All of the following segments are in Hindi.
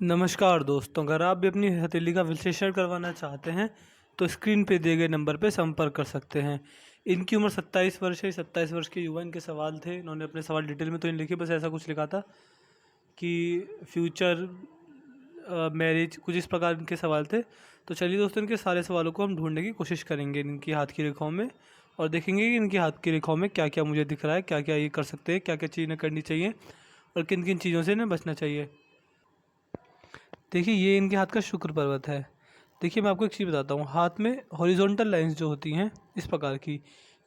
नमस्कार दोस्तों, अगर आप भी अपनी हथेली का विश्लेषण करवाना चाहते हैं तो स्क्रीन पे दिए गए नंबर पे संपर्क कर सकते हैं। इनकी उम्र 27 वर्ष है। 27 वर्ष के युवा इनके सवाल थे। इन्होंने अपने सवाल डिटेल में तो नहीं लिखे, बस ऐसा कुछ लिखा था कि फ्यूचर मैरिज, कुछ इस प्रकार इनके सवाल थे। तो चलिए दोस्तों, इनके सारे सवालों को हम ढूंढने की कोशिश करेंगे इनकी हाथ की रेखाओं में, और देखेंगे कि इनकी हाथ की रेखाओं में क्या क्या मुझे दिख रहा है, क्या क्या ये कर सकते हैं, क्या क्या चीज़ें करनी चाहिए और किन किन चीज़ों से इन्हें बचना चाहिए। देखिए, ये इनके हाथ का शुक्र पर्वत है। देखिए, मैं आपको एक चीज़ बताता हूँ। हाथ में हॉरिजॉन्टल लाइंस जो होती हैं इस प्रकार की,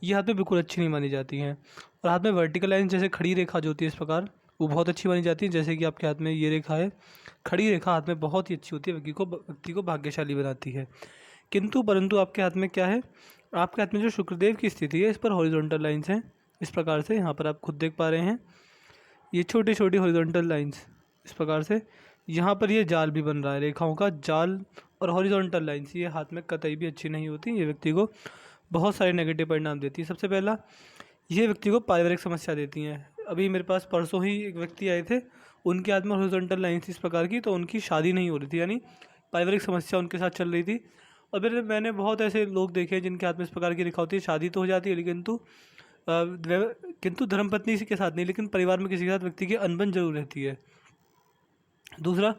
ये हाथ में बिल्कुल अच्छी नहीं मानी जाती हैं। और हाथ में वर्टिकल लाइंस, जैसे खड़ी रेखा जो होती है इस प्रकार, वो बहुत अच्छी मानी जाती है। जैसे कि आपके हाथ में ये रेखा है, खड़ी रेखा हाथ में बहुत ही अच्छी होती है, व्यक्ति को भाग्यशाली बनाती है। किंतु परंतु आपके हाथ में क्या है, आपके हाथ में जो शुक्रदेव की स्थिति है, इस पर हॉरिजॉन्टल लाइंस हैं इस प्रकार से। यहाँ पर आप खुद देख पा रहे हैं, ये छोटी छोटी हॉरिजॉन्टल लाइंस इस प्रकार से। यहाँ पर ये जाल भी बन रहा है, रेखाओं का जाल और हॉरिजॉन्टल लाइंस, ये हाथ में कतई भी अच्छी नहीं होती। ये व्यक्ति को बहुत सारे नेगेटिव परिणाम देती है। सबसे पहला, ये व्यक्ति को पारिवारिक समस्या देती हैं। अभी मेरे पास परसों ही एक व्यक्ति आए थे, उनके हाथ में हॉरिजॉन्टल लाइंस इस प्रकार की, तो उनकी शादी नहीं हो रही थी, यानी पारिवारिक समस्या उनके साथ चल रही थी। और फिर मैंने बहुत ऐसे लोग देखे जिनके हाथ में इस प्रकार की रेखा होती है, शादी तो हो जाती है लेकिन किंतु धर्मपत्नी के साथ नहीं, लेकिन परिवार में किसी के साथ व्यक्ति की अनबन जरूर रहती है। दूसरा,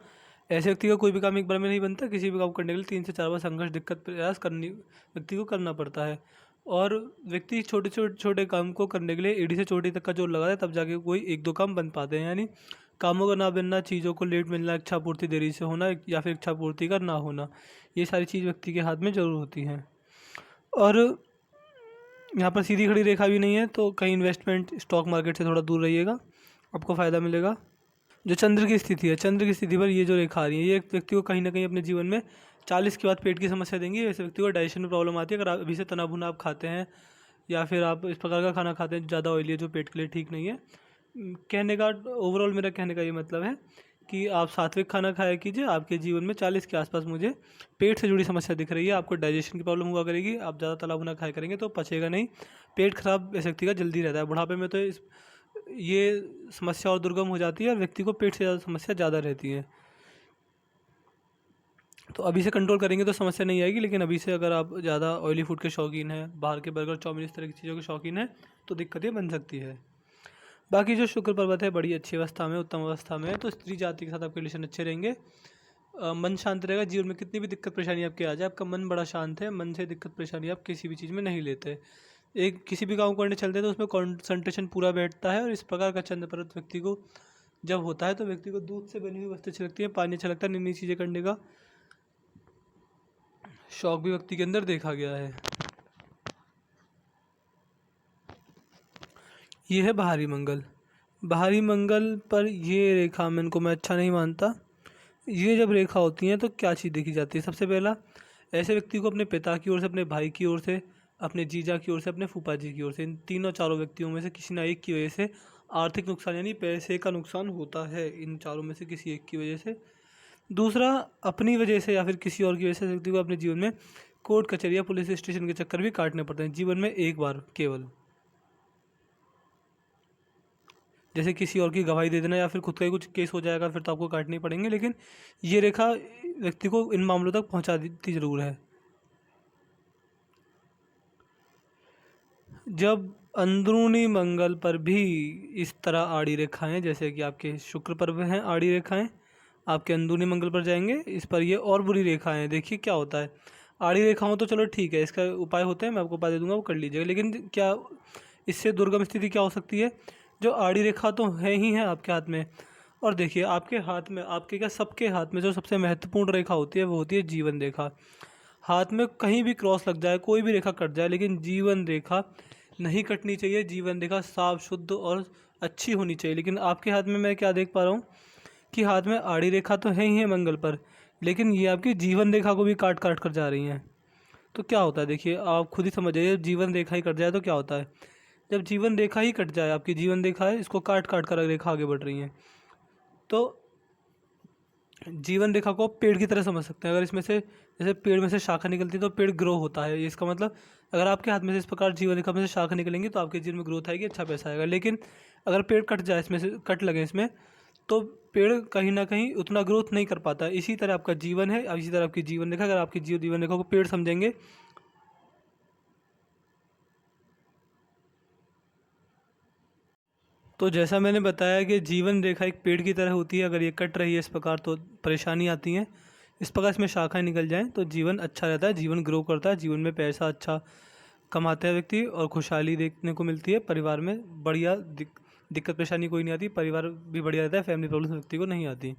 ऐसे व्यक्ति का कोई भी काम एक बार में नहीं बनता। किसी भी काम करने के लिए 3 से 4 बार संघर्ष, दिक्कत, प्रयास करनी व्यक्ति को करना पड़ता है। और व्यक्ति छोटे छोटे छोटे काम को करने के लिए एड़ी से चोटी तक का जोर लगाता है, तब जाके कोई एक दो काम बन पाते हैं। यानी कामों का ना बनना, चीज़ों को लेट मिलना, इच्छा पूर्ति देरी से होना, या फिर इच्छा पूर्ति का ना होना, ये सारी चीज़ व्यक्ति के हाथ में ज़रूर होती हैं। और यहाँ पर सीधी खड़ी रेखा भी नहीं है, तो कहीं इन्वेस्टमेंट, स्टॉक मार्केट से थोड़ा दूर रहिएगा, आपको फ़ायदा मिलेगा। जो चंद्र की स्थिति है, चंद्र की स्थिति पर ये जो रेखा आ रही है, ये एक व्यक्ति को कहीं ना कहीं अपने जीवन में 40 के बाद पेट की समस्या देंगी। ऐसे व्यक्ति को डाइजेशन में प्रॉब्लम आती है। अगर आप अभी से तना भुना आप खाते हैं, या फिर आप इस प्रकार का खाना खाते हैं ज़्यादा ऑयली है, जो पेट के लिए ठीक नहीं है। कहने का ओवरऑल मेरा कहने का ये मतलब है कि आप सात्विक खाना खाया कीजिए। आपके जीवन में 40 के आसपास मुझे पेट से जुड़ी समस्या दिख रही है। आपको डाइजेशन की प्रॉब्लम हुआ करेगी। आप ज़्यादा तला भुना खाया करेंगे तो पचेगा नहीं। पेट खराब इस व्यक्ति का जल्दी रहता है। बुढ़ापे में तो ये समस्या और दुर्गम हो जाती है, और व्यक्ति को पेट से ज़्यादा समस्या ज़्यादा रहती है। तो अभी से कंट्रोल करेंगे तो समस्या नहीं आएगी, लेकिन अभी से अगर आप ज़्यादा ऑयली फूड के शौकीन हैं, बाहर के बर्गर, चाउमीन, इस तरह की चीज़ों के शौकीन हैं, तो दिक्कतें बन सकती है। बाकी जो शुक्र पर्वत है, बड़ी अच्छी अवस्था में, उत्तम अवस्था में है, तो स्त्री जाति के साथ आपके रिलेशन अच्छे रहेंगे। मन शांत रहेगा। जीवन में कितनी भी दिक्कत परेशानी आपके आ जाए, आपका मन बड़ा शांत है। मन से दिक्कत परेशानी आप किसी भी चीज़ में नहीं लेते। एक किसी भी काम करने चलते हैं तो उसमें कॉन्सेंट्रेशन पूरा बैठता है। और इस प्रकार का चंद्र पर्वत व्यक्ति को जब होता है, तो व्यक्ति को दूध से बनी हुई वस्तु अच्छी लगती है, पानी अच्छा लगता है, नई नई चीज़ें करने का शौक भी व्यक्ति के अंदर देखा गया है। ये है बाहरी मंगल। बाहरी मंगल पर ये रेखा मैं अच्छा नहीं मानता। ये जब रेखा होती हैं तो क्या चीज़ देखी जाती है? सबसे पहला, ऐसे व्यक्ति को अपने पिता की ओर से, अपने भाई की ओर से, अपने जीजा की ओर से, अपने फूफा जी की ओर से, इन तीनों चारों व्यक्तियों में से किसी ना एक की वजह से आर्थिक नुकसान, यानी पैसे का नुकसान होता है, इन चारों में से किसी एक की वजह से। दूसरा, अपनी वजह से या फिर किसी और की वजह से व्यक्ति को अपने जीवन में कोर्ट कचहरी या पुलिस स्टेशन के चक्कर भी काटने पड़ते हैं, जीवन में एक बार केवल। जैसे किसी और की गवाही दे देना, या फिर खुद का ही कुछ केस हो जाएगा, फिर तो आपको काटने पड़ेंगे। लेकिन ये रेखा व्यक्ति को इन मामलों तक पहुंचा देती ज़रूर है। जब अंदरूनी मंगल पर भी इस तरह आड़ी रेखाएं, जैसे कि आपके शुक्र पर भी हैं आड़ी रेखाएं, आपके अंदरूनी मंगल पर जाएंगे, इस पर ये और बुरी रेखाएं, देखिए क्या होता है। आड़ी रेखाओं तो चलो ठीक है, इसका उपाय होते हैं, मैं आपको उपाय दे दूंगा, वो कर लीजिएगा। लेकिन क्या इससे दुर्गम स्थिति क्या हो सकती है? जो आड़ी रेखा तो है ही है आपके हाथ में, और देखिए आपके हाथ में, आपके क्या, सबके हाथ में जो सबसे महत्वपूर्ण रेखा होती है वो होती है जीवन रेखा। हाथ में कहीं भी क्रॉस लग जाए, कोई भी रेखा कट जाए, लेकिन जीवन रेखा नहीं कटनी चाहिए। जीवन रेखा साफ, शुद्ध और अच्छी होनी चाहिए। लेकिन आपके हाथ में मैं क्या देख पा रहा हूँ कि हाथ में आड़ी रेखा तो है ही है मंगल पर, लेकिन ये आपकी जीवन रेखा को भी काट काट कर जा रही हैं। तो क्या होता है, देखिए आप खुद ही समझ जाइए। जीवन रेखा ही कट जाए तो क्या होता है? जब जीवन रेखा ही कट जाए, आपकी जीवन रेखा है, इसको काट काट कर रेखा आगे बढ़ रही है, तो जीवन रेखा को आप पेड़ की तरह समझ सकते हैं। अगर इसमें से, जैसे पेड़ में से शाखा निकलती है तो पेड़ ग्रो होता है, ये इसका मतलब। अगर आपके हाथ में से इस प्रकार जीवन रेखा में से शाखा निकलेंगी तो आपके जीवन में ग्रोथ आएगी, अच्छा पैसा आएगा। लेकिन अगर पेड़ कट जाए, इसमें से कट लगे इसमें, तो पेड़ कहीं ना कहीं उतना ग्रोथ नहीं कर पाता। इसी तरह आपका जीवन है, अब इसी तरह आपकी जीवन रेखा, अगर आपकी जीवन रेखा को पेड़ समझेंगे तो जैसा मैंने बताया कि जीवन रेखा एक पेड़ की तरह होती है, अगर ये कट रही है इस प्रकार तो परेशानी आती है। इस प्रकार इसमें शाखाएं निकल जाएं तो जीवन अच्छा रहता है, जीवन ग्रो करता है, जीवन में पैसा अच्छा कमाता है व्यक्ति और खुशहाली देखने को मिलती है। परिवार में बढ़िया दिक्कत परेशानी कोई नहीं आती, परिवार भी बढ़िया रहता है, फैमिली प्रॉब्लम व्यक्ति को नहीं आती।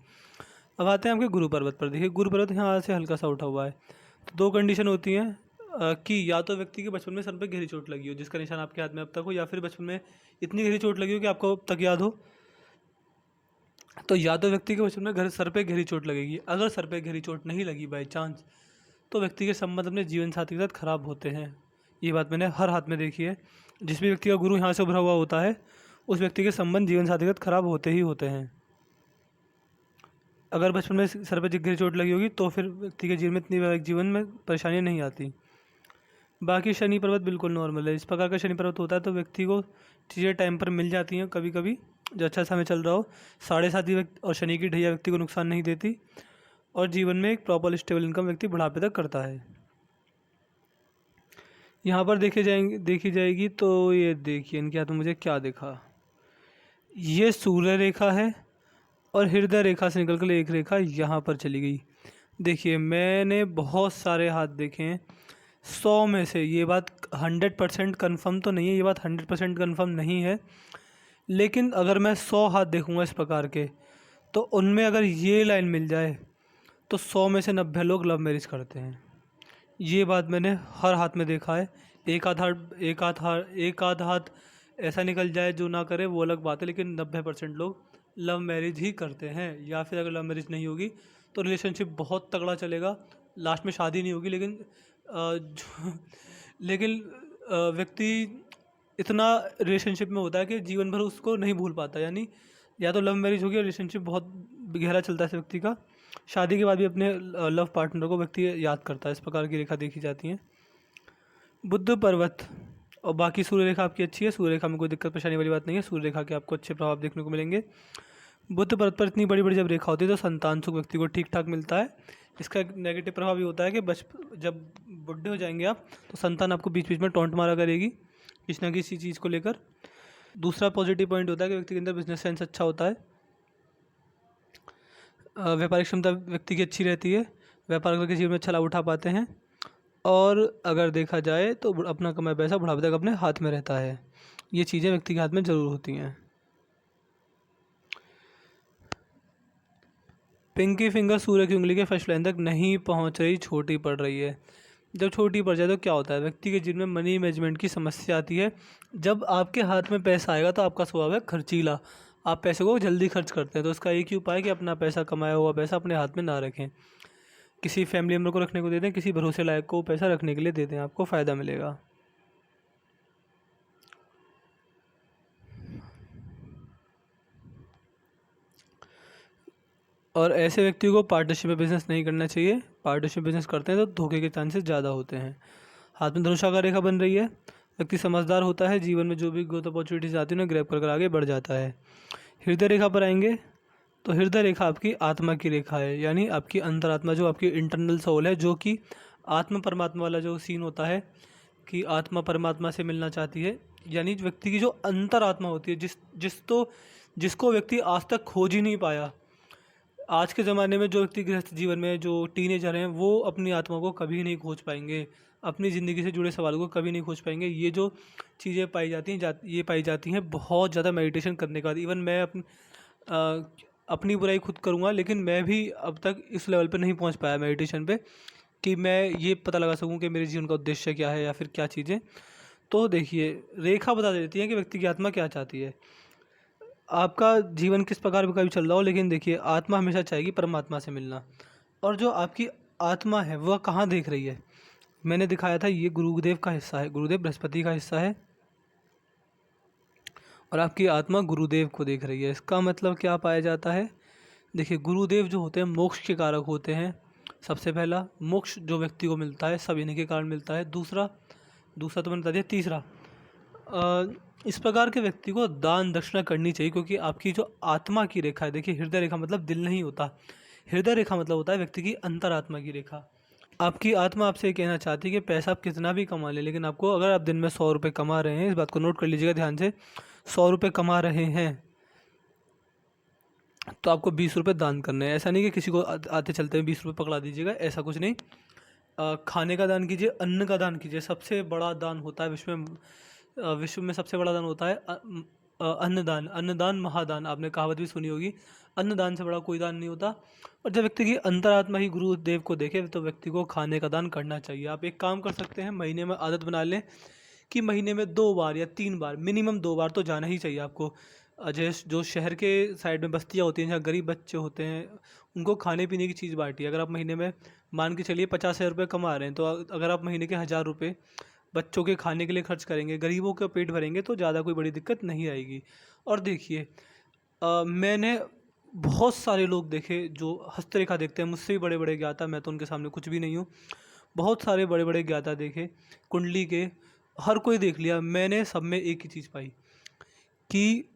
अब आते हैं आपके गुरु पर्वत पर। देखिए गुरु पर्वत यहाँ से हल्का सा उठा हुआ है, तो दो कंडीशन होती हैं कि या तो व्यक्ति के बचपन में सर पे गहरी चोट लगी हो जिसका निशान आपके हाथ में अब तक हो, या फिर बचपन में इतनी गहरी चोट लगी हो कि आपको अब तक याद हो। तो या तो व्यक्ति के बचपन में सर पे गहरी चोट लगेगी। अगर सर पे गहरी चोट नहीं लगी बाई चांस, तो व्यक्ति के संबंध अपने जीवन साथी के साथ खराब होते हैं। ये बात मैंने हर हाथ में देखी है। जिस भी व्यक्ति का गुरु यहाँ से उभरा हुआ होता है उस व्यक्ति के संबंध जीवन साथी के साथ खराब होते ही होते हैं। अगर बचपन में सर पे गहरी चोट लगी होगी तो फिर व्यक्ति के जीवन में इतनी जीवन में परेशानियाँ नहीं आती। बाकी शनि पर्वत बिल्कुल नॉर्मल है। इस प्रकार का शनि पर्वत होता है तो व्यक्ति को चीज़ें टाइम पर मिल जाती हैं कभी कभी, जो अच्छा समय चल रहा हो। 7.5 व्यक्ति और शनि की ढैया व्यक्ति को नुकसान नहीं देती और जीवन में एक प्रॉपर स्टेबल इनकम व्यक्ति बुढ़ापे तक करता है। यहाँ पर देखी जाएगी तो ये देखिए इनके हाथ में मुझे क्या देखा, ये सूर्य रेखा है और हृदय रेखा से निकल कर एक रेखा यहाँ पर चली गई। देखिए मैंने बहुत सारे हाथ देखे हैं, 100 में से ये बात 100% कन्फर्म तो नहीं है, ये बात 100% कन्फर्म नहीं है, लेकिन अगर मैं 100 हाथ देखूँगा इस प्रकार के तो उनमें अगर ये लाइन मिल जाए तो 100 में से 90 लोग लव मैरिज करते हैं। ये बात मैंने हर हाथ में देखा है। एक आध हाथ ऐसा निकल जाए जो ना करे वो अलग बात है, लेकिन 90% लोग लव मैरिज ही करते हैं। या फिर अगर लव मैरिज नहीं होगी तो रिलेशनशिप बहुत तगड़ा चलेगा, लास्ट में शादी नहीं होगी, लेकिन व्यक्ति इतना रिलेशनशिप में होता है कि जीवन भर उसको नहीं भूल पाता। यानी या तो लव मैरिज होगी और रिलेशनशिप बहुत गहरा चलता है व्यक्ति का, शादी के बाद भी अपने लव पार्टनर को व्यक्ति याद करता है। इस प्रकार की रेखा देखी जाती है। बुध पर्वत और बाकी सूर्य रेखा आपकी अच्छी है, सूर्य रेखा में कोई दिक्कत परेशानी वाली बात नहीं है, सूर्य रेखा के आपको अच्छे प्रभाव देखने को मिलेंगे। बुध पर्वत पर इतनी बड़ी बड़ी जब रेखा होती है तो संतान सुख व्यक्ति को ठीक ठाक मिलता है। इसका एक नेगेटिव प्रभाव ये होता है कि जब बुढ़े हो जाएंगे आप तो संतान आपको बीच बीच में टॉन्ट मारा करेगी किसी न किसी चीज़ को लेकर। दूसरा पॉजिटिव पॉइंट होता है कि व्यक्ति के अंदर बिजनेस सेंस अच्छा होता है, व्यापारिक क्षमता व्यक्ति की अच्छी रहती है, व्यापार करके जीवन में अच्छा लाभ उठा पाते हैं, और अगर देखा जाए तो अपना कमाया पैसा बुढ़ापे तक अपने हाथ में रहता है। ये चीज़ें व्यक्ति के हाथ में ज़रूर होती हैं। पिंकी फिंगर सूर्य की उंगली के फर्स्ट लाइन तक नहीं पहुंच रही, छोटी पड़ रही है। जब छोटी पड़ जाए तो क्या होता है, व्यक्ति के जीवन में मनी मैनेजमेंट की समस्या आती है। जब आपके हाथ में पैसा आएगा तो आपका स्वभाव है खर्चीला, आप पैसे को जल्दी खर्च करते हैं। तो उसका एक ही उपाय है कि अपना पैसा, कमाया हुआ पैसा अपने हाथ में ना रखें, किसी फैमिली मेम्बर को रखने को दे दें, किसी भरोसे लायक को पैसा रखने के लिए दे दें, आपको फ़ायदा मिलेगा। और ऐसे व्यक्ति को पार्टनरशिप में बिजनेस नहीं करना चाहिए। पार्टनरशिप बिजनेस करते हैं तो धोखे के चांसेस ज़्यादा होते हैं। हाथ में धनुषा का रेखा बन रही है, व्यक्ति समझदार होता है, जीवन में जो भी ग्रोथ अपॉर्चुनिटीज़ आती है उन्हें ग्रैब कर आगे बढ़ जाता है। हृदय रेखा पर आएंगे तो हृदय रेखा आपकी आत्मा की रेखा है, यानी आपकी अंतरात्मा, जो आपकी इंटरनल सोल है, जो कि आत्मा परमात्मा वाला जो सीन होता है कि आत्मा परमात्मा से मिलना चाहती है। यानी व्यक्ति की जो अंतरात्मा होती है, जिसको व्यक्ति आज तक खोज ही नहीं पाया। आज के ज़माने में जो व्यक्ति गृहस्थ जीवन में जो टीनेजर हैं वो अपनी आत्मा को कभी नहीं खोज पाएंगे, अपनी ज़िंदगी से जुड़े सवालों को कभी नहीं खोज पाएंगे। ये जो चीज़ें पाई जाती हैं बहुत ज़्यादा मेडिटेशन करने के बाद। इवन मैं अपनी बुराई खुद करूँगा, लेकिन मैं भी अब तक इस लेवल पर नहीं पहुँच पाया मेडिटेशन पे कि मैं ये पता लगा सकूँ कि मेरे जीवन का उद्देश्य क्या है या फिर क्या चीज़ें। तो देखिए रेखा बता देती है कि व्यक्ति की आत्मा क्या चाहती है। आपका जीवन किस प्रकार का भी चल रहा हो, लेकिन देखिए आत्मा हमेशा चाहेगी परमात्मा से मिलना। और जो आपकी आत्मा है वह कहाँ देख रही है, मैंने दिखाया था ये गुरुदेव का हिस्सा है, गुरुदेव बृहस्पति का हिस्सा है, और आपकी आत्मा गुरुदेव को देख रही है। इसका मतलब क्या पाया जाता है, देखिए गुरुदेव जो होते हैं मोक्ष के कारक होते हैं। सबसे पहला मोक्ष जो व्यक्ति को मिलता है सब इन्हीं के कारण मिलता है। दूसरा तो मैंने बता दिया। तीसरा इस प्रकार के व्यक्ति को दान दक्षिणा करनी चाहिए, क्योंकि आपकी जो आत्मा की रेखा है, देखिए हृदय रेखा मतलब दिल नहीं होता, हृदय रेखा मतलब होता है व्यक्ति की अंतरात्मा की रेखा। आपकी आत्मा आपसे ये कहना चाहती है कि पैसा आप कितना भी कमा लें, लेकिन आपको, अगर आप दिन में 100 रुपये कमा रहे हैं, इस बात को नोट कर लीजिएगा ध्यान से, 100 रुपये कमा रहे हैं तो आपको 20 रुपये दान करने हैं। ऐसा नहीं कि किसी को आते चलते हैं 20 रुपये पकड़ा दीजिएगा, ऐसा कुछ नहीं। खाने का दान कीजिए, अन्न का दान कीजिए। सबसे बड़ा दान होता है विश्व में सबसे बड़ा दान होता है अन्नदान। अन्नदान महादान, आपने कहावत भी सुनी होगी। अन्नदान से बड़ा कोई दान नहीं होता। और जब व्यक्ति की अंतरात्मा ही गुरुदेव को देखे तो व्यक्ति को खाने का दान करना चाहिए। आप एक काम कर सकते हैं, महीने में आदत बना लें कि महीने में 2 बार या 3 बार, मिनिमम 2 बार तो जाना ही चाहिए आपको। जैसे जो शहर के साइड में बस्तियाँ होती हैं, जहाँ गरीब बच्चे होते हैं, उनको खाने पीने की चीज़ बांटिए। अगर आप महीने में मान के चलिए 50,000 रुपये कमा रहे हैं, तो अगर आप महीने के 1,000 रुपये बच्चों के खाने के लिए खर्च करेंगे, गरीबों का पेट भरेंगे, तो ज़्यादा कोई बड़ी दिक्कत नहीं आएगी। और देखिए, मैंने बहुत सारे लोग देखे जो हस्तरेखा देखते हैं, मुझसे भी बड़े बड़े ज्ञाता, मैं तो उनके सामने कुछ भी नहीं हूँ। बहुत सारे बड़े बड़े ज्ञाता देखे, कुंडली के, हर कोई देख लिया। मैंने सब में एक ही चीज़ पाई कि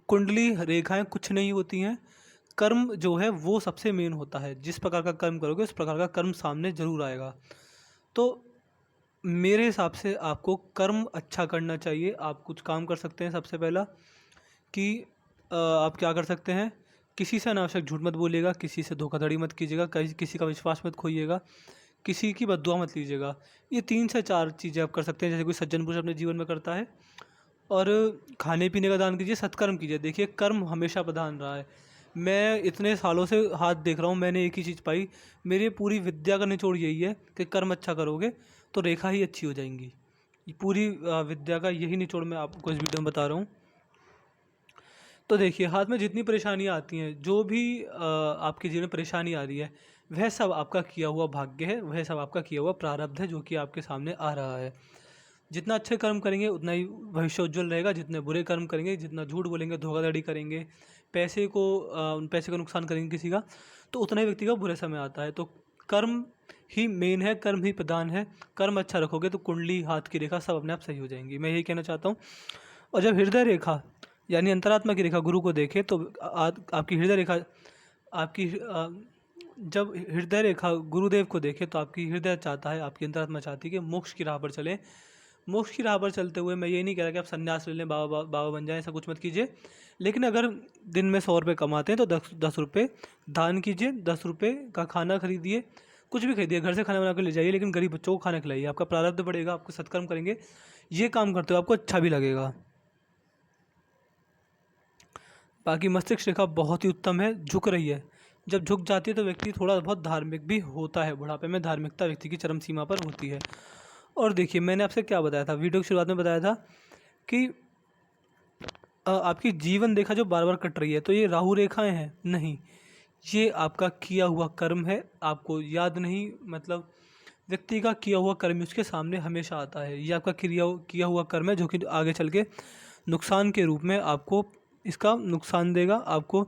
कुंडली रेखाएं कुछ नहीं होती हैं, कर्म जो है वो सबसे मेन होता है। जिस प्रकार का कर्म करोगे उस प्रकार का कर्म सामने ज़रूर आएगा। तो मेरे हिसाब से आपको कर्म अच्छा करना चाहिए। आप कुछ काम कर सकते हैं। सबसे पहला कि आप क्या कर सकते हैं, किसी से अनावश्यक झूठ मत बोलिएगा, किसी से धोखाधड़ी मत कीजिएगा, किसी का विश्वास मत खोइएगा, किसी की बद्दुआ मत लीजिएगा। ये 3 से 4 चीज़ें आप कर सकते हैं, जैसे कोई सज्जन पुरुष अपने जीवन में करता है। और खाने पीने का दान कीजिए, सत्कर्म कीजिए। देखिए, कर्म हमेशा प्रधान रहा है। मैं इतने सालों से हाथ देख रहा हूँ, मैंने एक ही चीज़ पाई, मेरी पूरी विद्या का निचोड़ यही है कि कर्म अच्छा करोगे तो रेखा ही अच्छी हो जाएंगी। ये पूरी विद्या का यही निचोड़ मैं आपको इस वीडियो में बता रहा हूँ। तो देखिए, हाथ में जितनी परेशानियाँ आती हैं, जो भी आपके जीवन में परेशानी आ रही है, वह सब आपका किया हुआ भाग्य है, वह सब आपका किया हुआ प्रारब्ध है, जो कि आपके सामने आ रहा है। जितना अच्छे कर्म करेंगे उतना ही भविष्य उज्ज्वल रहेगा, जितने बुरे कर्म करेंगे, जितना झूठ बोलेंगे, धोखाधड़ी करेंगे, पैसे का नुकसान करेंगे किसी का, तो उतना ही व्यक्ति का बुरा समय आता है। तो कर्म ही मेन है, कर्म ही प्रधान है। कर्म अच्छा रखोगे तो कुंडली, हाथ की रेखा सब अपने आप सही हो जाएंगी। मैं यही कहना चाहता हूँ। और जब हृदय रेखा यानी अंतरात्मा की रेखा गुरु को देखे तो आपकी हृदय रेखा आपकी जब हृदय रेखा गुरुदेव को देखे तो आपकी हृदय चाहता है, आपकी अंतरात्मा चाहती है कि मोक्ष की राह पर चलें। मोक्ष की राह पर चलते हुए मैं ये नहीं कह रहा कि आप संन्यास ले लें, बाबा बन जाएं, ऐसा कुछ मत कीजिए। लेकिन अगर दिन में 100 रुपये कमाते हैं तो 10 रुपये दान कीजिए, 10 रुपये का खाना खरीदिए, कुछ भी खरीदिए, घर से खाना बना कर ले जाइए, लेकिन गरीब बच्चों को खाना खिलाइए। आपका प्रारब्ध बढ़ेगा, आपको सत्कर्म करेंगे, ये काम करते हुए आपको अच्छा भी लगेगा। बाकी मस्तिष्क रेखा बहुत ही उत्तम है, झुक रही है। जब झुक जाती है तो व्यक्ति थोड़ा बहुत धार्मिक भी होता है। बुढ़ापे में धार्मिकता व्यक्ति की चरम सीमा पर होती है। और देखिए, मैंने आपसे क्या बताया था, वीडियो की शुरुआत में बताया था कि आपकी जीवन रेखा जो बार बार कट रही है, तो ये राहु रेखाएं हैं? नहीं, ये आपका किया हुआ कर्म है। आपको याद नहीं, मतलब व्यक्ति का किया हुआ कर्म उसके सामने हमेशा आता है। ये आपका किया हुआ कर्म है, जो कि आगे चल के नुकसान के रूप में आपको इसका नुकसान देगा। आपको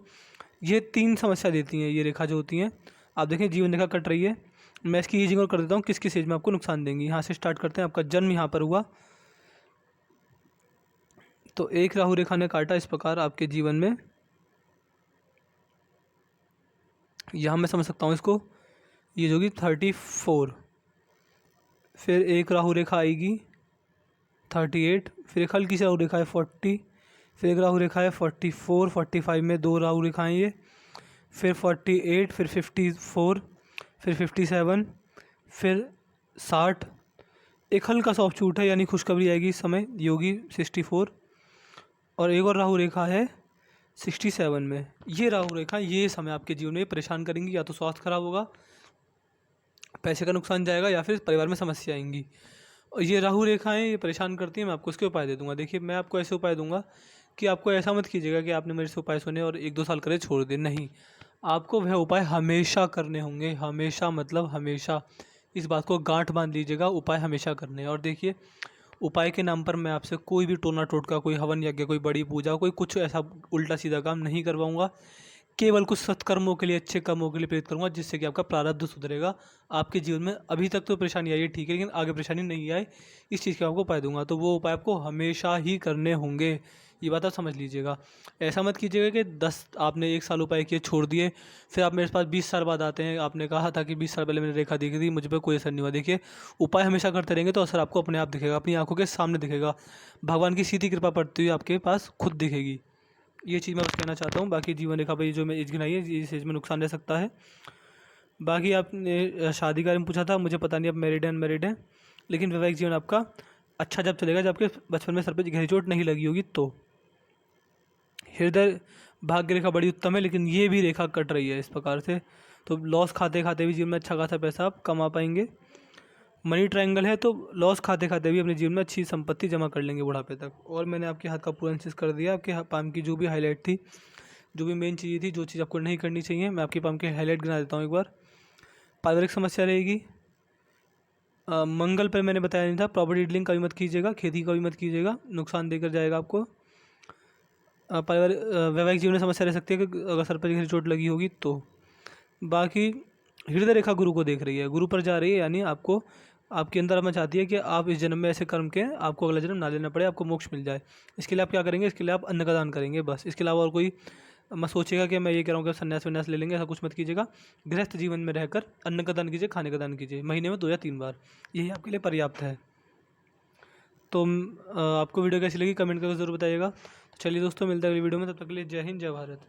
ये 3 समस्या देती हैं ये रेखा जो होती हैं। आप देखें, जीवन रेखा कट रही है, मैं इसकी ईजिंग और कर देता हूँ किस किस एज में आपको नुकसान देंगी। यहाँ से स्टार्ट करते हैं। आपका जन्म यहाँ पर हुआ, तो एक राहु रेखा ने काटा इस प्रकार आपके जीवन में। यहाँ मैं समझ सकता हूँ इसको, ये जो कि 34, फिर एक राहु रेखा आएगी 38, फिर एक हल्की सी राहु रेखा है 40, फिर एक राहु रेखा है 44, 45 में 2 राहु रेखाएँ ये, फिर 48, फिर 54, फिर 57, फिर 60, एक हल्का सा ऑफ छूट है, यानी खुशखबरी आएगी इस समय, योगी 64, और एक और राहु रेखा है 67 में। ये राहु रेखा ये समय आपके जीवन में परेशान करेंगी। या तो स्वास्थ्य खराब होगा, पैसे का नुकसान जाएगा, या फिर परिवार में समस्या आएंगी। और ये राहु रेखाएं ये परेशान करती हैं। मैं आपको इसके उपाय दे दूंगा। देखिए, मैं आपको ऐसे उपाय दूंगा कि आपको ऐसा मत कीजिएगा कि आपने मेरे से उपाय सुने और 1-2 साल करे छोड़ दे। नहीं, आपको वह उपाय हमेशा करने होंगे। हमेशा मतलब हमेशा, इस बात को गांठ बांध लीजिएगा, उपाय हमेशा करने हैं। और देखिए, उपाय के नाम पर मैं आपसे कोई भी टोना टोटका, कोई हवन यज्ञ, कोई बड़ी पूजा, कोई कुछ ऐसा उल्टा सीधा काम नहीं करवाऊँगा। केवल कुछ सत्कर्मों के लिए, अच्छे कर्मों के लिए प्रेरित करूँगा, जिससे कि आपका प्रारब्ध सुधरेगा। आपके जीवन में अभी तक तो परेशानी आई है, ठीक है, लेकिन आगे परेशानी नहीं आए, इस चीज़ के आपको उपाय दूंगा। तो वो उपाय आपको हमेशा ही करने होंगे, ये बात आप समझ लीजिएगा। ऐसा मत कीजिएगा कि 10 आपने 1 साल उपाय किए छोड़ दिए, फिर आप मेरे पास 20 साल बाद आते हैं, आपने कहा था कि 20 साल पहले मैंने रेखा देखी थी, मुझ पर कोई असर नहीं हुआ। देखिए, उपाय हमेशा करते रहेंगे तो असर आपको अपने आप दिखेगा, अपनी आंखों के सामने दिखेगा, भगवान की सीधी कृपा पड़ती हुई आपके पास खुद दिखेगी। ये चीज़ मैं बस कहना चाहता हूँ। बाकी जीवन रेखा पर जो मैं एज गिनाई है, इस एज में नुकसान रह सकता है। बाकी आपने शादी के बारे में पूछा था, मुझे पता नहीं आप मैरिड हैं अनमैरिड हैं, लेकिन वैवाहिक जीवन आपका अच्छा जब चलेगा, जब आपके बचपन में सर पे गहरी चोट नहीं लगी होगी तो। हृदय भाग्य रेखा बड़ी उत्तम है, लेकिन ये भी रेखा कट रही है इस प्रकार से, तो लॉस खाते खाते भी जीवन में अच्छा खासा पैसा आप कमा पाएंगे। मनी ट्रायंगल है, तो लॉस खाते खाते भी अपने जीवन में अच्छी संपत्ति जमा कर लेंगे बुढ़ापे तक। और मैंने आपके हाथ का पूरा एनालिसिस कर दिया, आपके पाम की जो भी हाईलाइट थी, जो भी मेन चीज़ें थी, जो चीज़ आपको नहीं करनी चाहिए, मैं आपके पाम के हाईलाइट गिना देता हूँ एक बार। पारिवारिक समस्या रहेगी, मंगल पर मैंने बताया नहीं था, प्रॉपर्टी डीलिंग कभी मत कीजिएगा, खेती कभी मत कीजिएगा, नुकसान देकर जाएगा आपको। पारिवारिक वैवाहिक जीवन में समस्या रह सकती है कि अगर सर पर गहरी चोट लगी होगी तो। बाकी हृदय रेखा गुरु को देख रही है, गुरु पर जा रही है, यानी आपको आपके अंदर आत्मा चाहती है कि आप इस जन्म में ऐसे कर्म के आपको अगला जन्म ना लेना पड़े, आपको मोक्ष मिल जाए। इसके लिए आप क्या करेंगे, इसके लिए आप अन्न का दान करेंगे बस। इसके अलावा और कोई मत सोचिएगा कि मैं ये कह रहा हूँ कि संन्यास वन्यास ले लेंगे, ऐसा कुछ मत कीजिएगा। गृहस्थ जीवन में रहकर अन्न का दान कीजिए, खाने का दान कीजिए, महीने में 2 या 3 बार, यही आपके लिए पर्याप्त है। तो आपको वीडियो कैसी लगी कमेंट करके ज़रूर बताइएगा। तो चलिए दोस्तों, मिलते हैं अगली वीडियो में, तब तक के लिए जय हिंद, जय भारत।